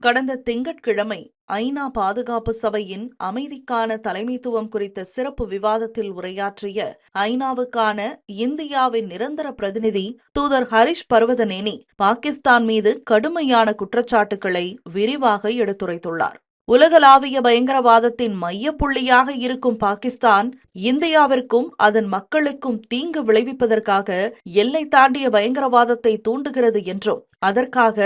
கடந்த திங்கட்கிழமை ஐநா பாதுகாப்பு சபையின் அமைதிக்கான தலைமைத்துவம் குறித்த சிறப்பு விவாதத்தில் உரையாற்றிய ஐநாவுக்கான இந்தியாவின் நிரந்தர பிரதிநிதி தூதர் ஹரிஷ் பர்வதனேனி பாகிஸ்தான் மீது கடுமையான குற்றச்சாட்டுகளை விரிவாக எடுத்துரைத்துள்ளார். உலகளாவிய பயங்கரவாதத்தின் மையப்புள்ளியாக இருக்கும் பாகிஸ்தான் இந்தியாவிற்கும் அதன் மக்களுக்கும் தீங்கு விளைவிப்பதற்காக எல்லை தாண்டிய பயங்கரவாதத்தை தூண்டுகிறது என்றும் அதற்காக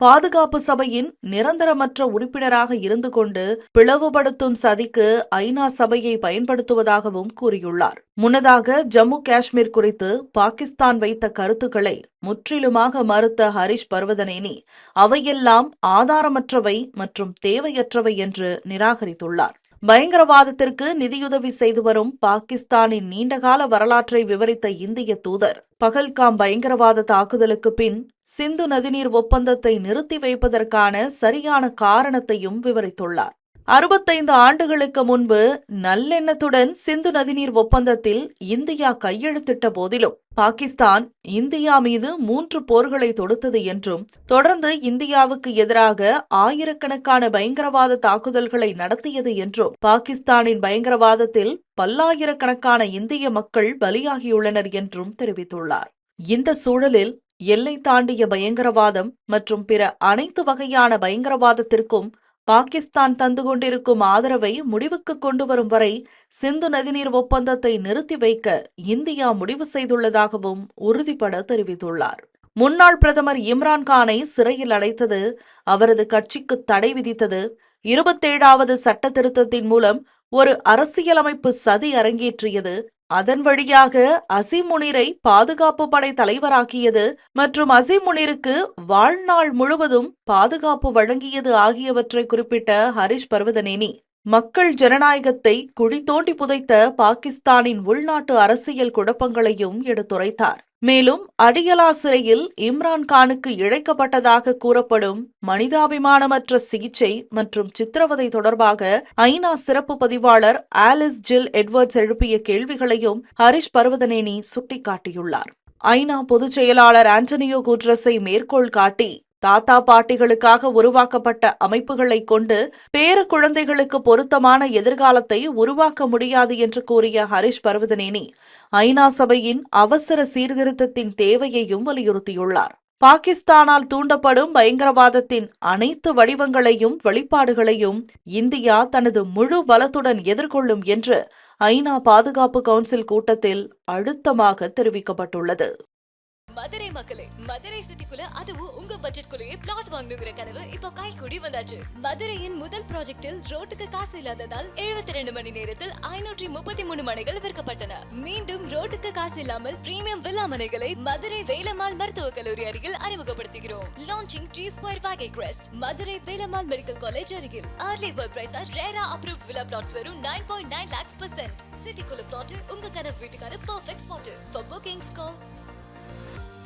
பாதுகாப்பு சபையின் நிரந்தரமற்ற உறுப்பினராக இருந்து கொண்டு பிளவுபடுத்தும் சதிக்கு ஐநா சபையை பயன்படுத்துவதாகவும் கூறியுள்ளார். முன்னதாக ஜம்மு காஷ்மீர் குறித்து பாகிஸ்தான் வைத்த கருத்துக்களை முற்றிலுமாக மறுத்த ஹரிஷ் பர்வதனேனி அவையெல்லாம் ஆதாரமற்றவை மற்றும் தேவையற்றவை என்று நிராகரித்துள்ளார். பயங்கரவாதத்திற்கு நிதியுதவி செய்து வரும் பாகிஸ்தானின் நீண்டகால வரலாற்றை விவரித்த இந்திய தூதர் பகல்காம் பயங்கரவாத தாக்குதலுக்கு பின் சிந்து நதிநீர் ஒப்பந்தத்தை நிறுத்தி வைப்பதற்கான சரியான காரணத்தையும் விவரித்துள்ளார். 65 ஆண்டுகளுக்கு முன்பு நல்லெண்ணத்துடன் சிந்து நதிநீர் ஒப்பந்தத்தில் இந்தியா கையெழுத்திட்ட போதிலும் பாகிஸ்தான் இந்தியா மீது 3 போர்களை தொடுத்தது என்றும் தொடர்ந்து இந்தியாவுக்கு எதிராக ஆயிரக்கணக்கான பயங்கரவாத தாக்குதல்களை நடத்தியது என்றும் பாகிஸ்தானின் பயங்கரவாதத்தில் பல்லாயிரக்கணக்கான இந்திய மக்கள் பலியாகியுள்ளனர் என்றும் தெரிவித்துள்ளார். இந்த சூழலில் எல்லை தாண்டிய பயங்கரவாதம் மற்றும் பிற அனைத்து வகையான பயங்கரவாதத்திற்கும் பாகிஸ்தான் தந்து கொண்டிருக்கும் ஆதரவை முடிவுக்கு கொண்டு வரும் வரை சிந்து நதிநீர் ஒப்பந்தத்தை நிறுத்தி வைக்க இந்தியா முடிவு செய்துள்ளதாகவும் உறுதிபட தெரிவித்துள்ளார். முன்னாள் பிரதமர் இம்ரான்கானை சிறையில் அடைத்தது, அவரது கட்சிக்கு தடை விதித்தது, 27வது சட்ட திருத்தத்தின் மூலம் ஒரு அரசியலமைப்பு சதி அரங்கேற்றியது, அதன் வழியாக அசீம் முனீரை பாதுகாப்பு படை தலைவராக்கியது மற்றும் அசீம் முனீருக்கு வாழ்நாள் முழுவதும் பாதுகாப்பு வழங்கியது ஆகியவற்றை குறிப்பிட்ட ஹரிஷ் பர்வதனேனி மக்கள் ஜனநாயகத்தை குழி தோண்டி புதைத்த பாகிஸ்தானின் உள்நாட்டு அரசியல் குழப்பங்களையும் எடுத்துரைத்தார். மேலும் அடியலா சிறையில் இம்ரான்கானுக்கு இழைக்கப்பட்டதாக கூறப்படும் மனிதாபிமானமற்ற சிகிச்சை மற்றும் சித்திரவதை தொடர்பாக ஐநா சிறப்பு பதிவாளர் ஆலிஸ் ஜில் எட்வர்ட்ஸ் எழுப்பிய கேள்விகளையும் ஹரிஷ் பர்வதனேனி சுட்டிக்காட்டியுள்ளார். ஐநா பொதுச் செயலாளர் ஆண்டனியோ குட்ரஸை மேற்கோள் காட்டி தாத்தா பாட்டிகளுக்காக உருவாக்கப்பட்ட அமைப்புகளை கொண்டு பேர குழந்தைகளுக்கு பொருத்தமான எதிர்காலத்தை உருவாக்க முடியாது என்று கூறிய ஹரிஷ் பர்வதனேனி ஐநா சபையின் அவசர சீர்திருத்தத்தின் தேவையையும் வலியுறுத்தியுள்ளார். பாகிஸ்தானால் தூண்டப்படும் பயங்கரவாதத்தின் அனைத்து வடிவங்களையும் வெளிப்பாடுகளையும் இந்தியா தனது முழு பலத்துடன் எதிர்கொள்ளும் என்று ஐநா பாதுகாப்பு கவுன்சில் கூட்டத்தில் அழுத்தமாக தெரிவிக்கப்பட்டுள்ளது. மதுரை மக்களே, மதுரை சிட்டிக்குள்ள அதுவும் உங்க பட்ஜெட்குள்ளேயே பிளாட் வாங்கணுங்கிற கனவு இப்போ கைக்கூடி வந்தாச்சு. மதுரையின் முதல் ப்ராஜெக்டில் ரோட்டுக்கு காசு இல்லாததால் 72 மணி நேரத்தில் 533 மனைகள் விற்கப்பட்டன. மீண்டும் ரோட்டுக்கு காசு இல்லாமல் பிரீமியம் வில்லா மனைகளை மதுரை வேலம்மாள் மருத்துவக் கல்லூரி அருகில் அறிமுகப்படுத்துகிறோம். Launching G Square Vagay Crest, Madurai Velammal medical college அருகில். Early bird price RERA approved villa plots வெறும் 9.9 lakhs %. சிட்டிக்குள்ள பிளாட் உங்க கனவு வீட்டுக்கான perfect spot. For bookings call